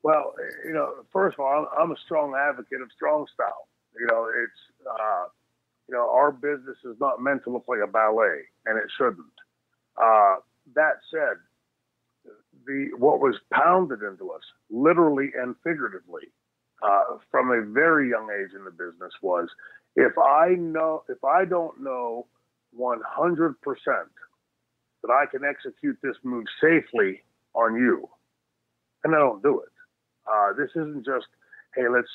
Well, first of all, I'm a strong advocate of strong style. Our business is not meant to look like a ballet, and it shouldn't. That said, what was pounded into us, literally and figuratively, from a very young age in the business was, if I don't know 100% that I can execute this move safely on you, and I don't do it. This isn't just, hey, let's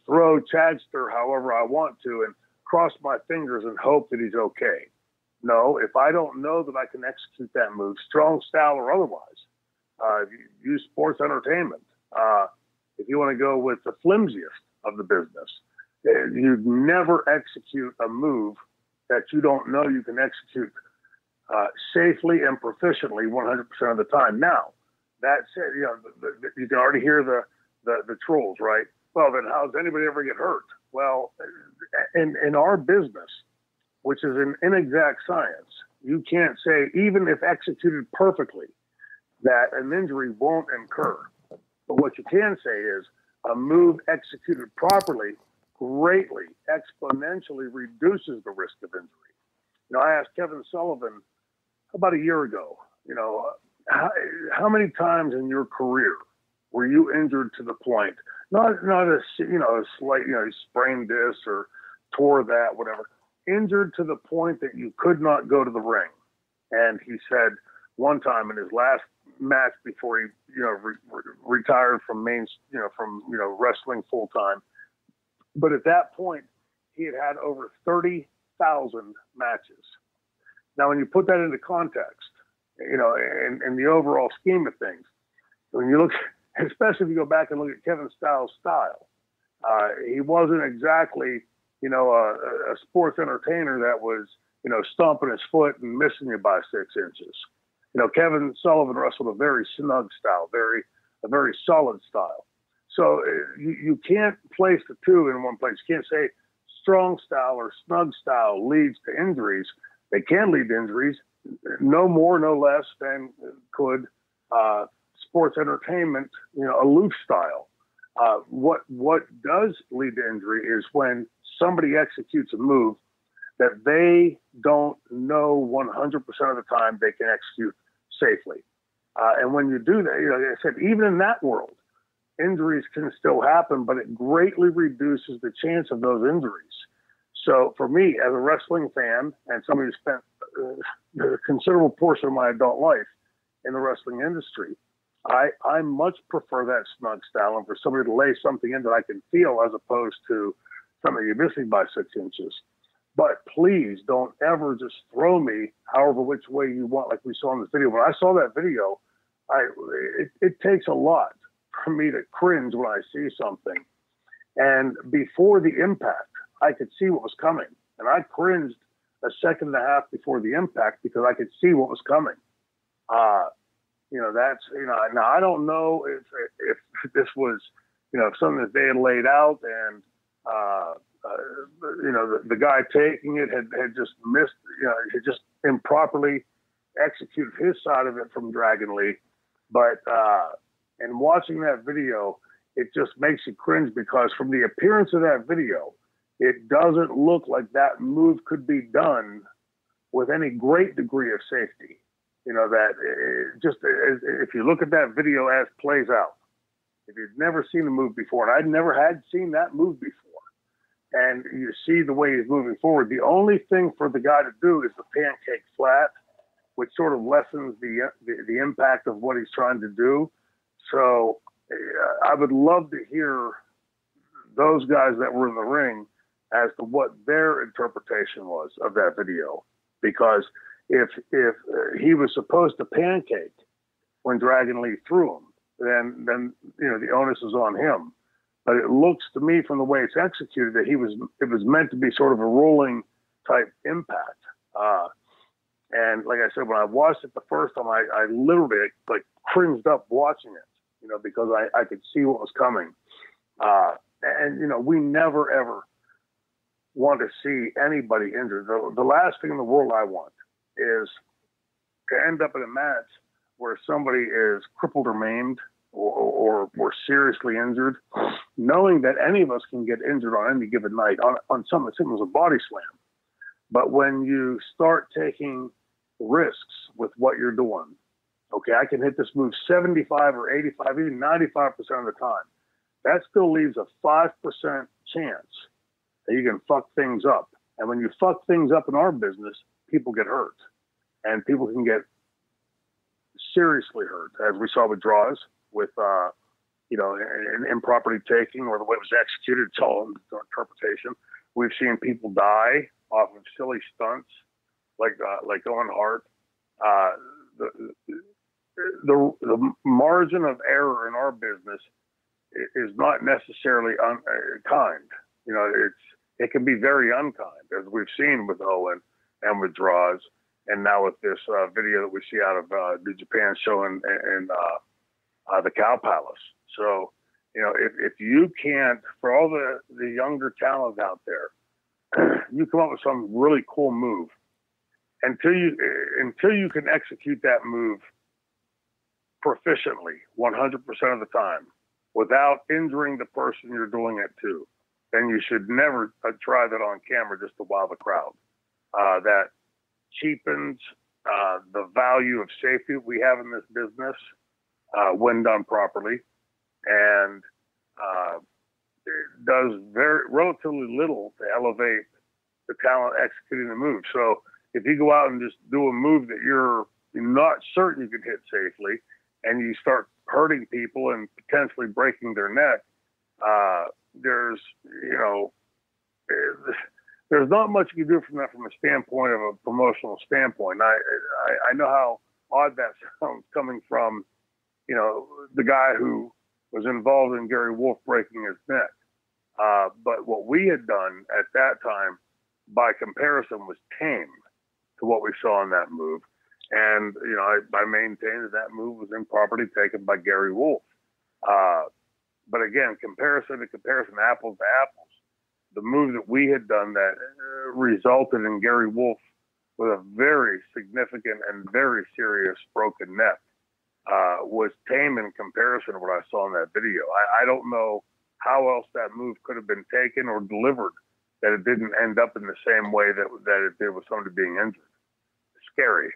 throw Chadster however I want to and cross my fingers and hope that he's okay. No, if I don't know that I can execute that move, strong style or otherwise, use sports entertainment. If you want to go with the flimsiest of the business, you'd never execute a move that you don't know you can execute safely and proficiently 100% of the time. Now, that said, you can already hear the trolls, right? Well, then how does anybody ever get hurt? Well, in our business, which is an inexact science, you can't say, even if executed perfectly, that an injury won't incur. But what you can say is a move executed properly greatly, exponentially reduces the risk of injury. I asked Kevin Sullivan about a year ago, how many times in your career were you injured to the point, not a slight, sprained this or tore that, whatever, injured to the point that you could not go to the ring? And he said one time in his last match before he, retired from wrestling full time. But at that point, he had over 30,000 matches. Now, when you put that into context, in the overall scheme of things, when you look, especially if you go back and look at Kevin Styles' style, he wasn't exactly, a sports entertainer that was, stomping his foot and missing you by 6 inches. Kevin Sullivan wrestled a very snug style, a very solid style. So you can't place the two in one place. You can't say strong style or snug style leads to injuries. They can lead to injuries, no more, no less than could sports entertainment, aloof style. What does lead to injury is when somebody executes a move that they don't know 100% of the time they can execute safely. And when you do that, like I said, even in that world, injuries can still happen, but it greatly reduces the chance of those injuries. So for me, as a wrestling fan and somebody who spent a considerable portion of my adult life in the wrestling industry, I much prefer that snug style and for somebody to lay something in that I can feel as opposed to something you're missing by 6 inches. But please don't ever just throw me however which way you want, like we saw in this video. When I saw that video, it takes a lot for me to cringe when I see something. And before the impact, I could see what was coming. And I cringed a second and a half before the impact because I could see what was coming. Now I don't know if this was, something that they had laid out and, the guy taking it had just missed, had just improperly executed his side of it from Dragon Lee. But, and watching that video, it just makes you cringe because from the appearance of that video, it doesn't look like that move could be done with any great degree of safety. If you look at that video as plays out, if you've never seen the move before, and I'd never had seen that move before, and you see the way he's moving forward, the only thing for the guy to do is the pancake flat, which sort of lessens the impact of what he's trying to do. So I would love to hear those guys that were in the ring as to what their interpretation was of that video. Because if he was supposed to pancake when Dragon Lee threw him, then the onus is on him. But it looks to me from the way it's executed that it was meant to be sort of a rolling type impact. And like I said, when I watched it the first time, I literally cringed up watching it, because I could see what was coming. We never, ever want to see anybody injured. The last thing in the world I want is to end up in a match where somebody is crippled or maimed or were seriously injured, knowing that any of us can get injured on any given night on something as simple as a body slam. But when you start taking risks with what you're doing, okay, I can hit this move 75 or 85, even 95% of the time. That still leaves a 5% chance that you can fuck things up. And when you fuck things up in our business, people get hurt. And people can get seriously hurt, as we saw with draws, with, an improperty taking or the way it was executed. It's all interpretation. We've seen people die off of silly stunts like Owen Hart. The margin of error in our business is not necessarily kind. It can be very unkind, as we've seen with Owen and with draws, and now with this video that we see out of New Japan showing in the Cow Palace. So, if you can't, for all the younger talent out there, you come up with some really cool move. Until you can execute that move proficiently 100% of the time without injuring the person you're doing it to, then you should never try that on camera just to wow the crowd. That cheapens the value of safety we have in this business when done properly, and it does relatively little to elevate the talent executing the move. So if you go out and just do a move that you're not certain you can hit safely, and you start hurting people and potentially breaking their neck, there's not much you can do from that from a standpoint of a promotional standpoint. I know how odd that sounds coming from, the guy who was involved in Gary Wolf breaking his neck. But what we had done at that time, by comparison, was tame to what we saw in that move. And, I maintain that move was improperly taken by Gary Wolf. But again, comparison, apples to apples, the move that we had done that resulted in Gary Wolf with a very significant and very serious broken neck was tame in comparison to what I saw in that video. I don't know how else that move could have been taken or delivered that it didn't end up in the same way that it did with somebody being injured. Scary.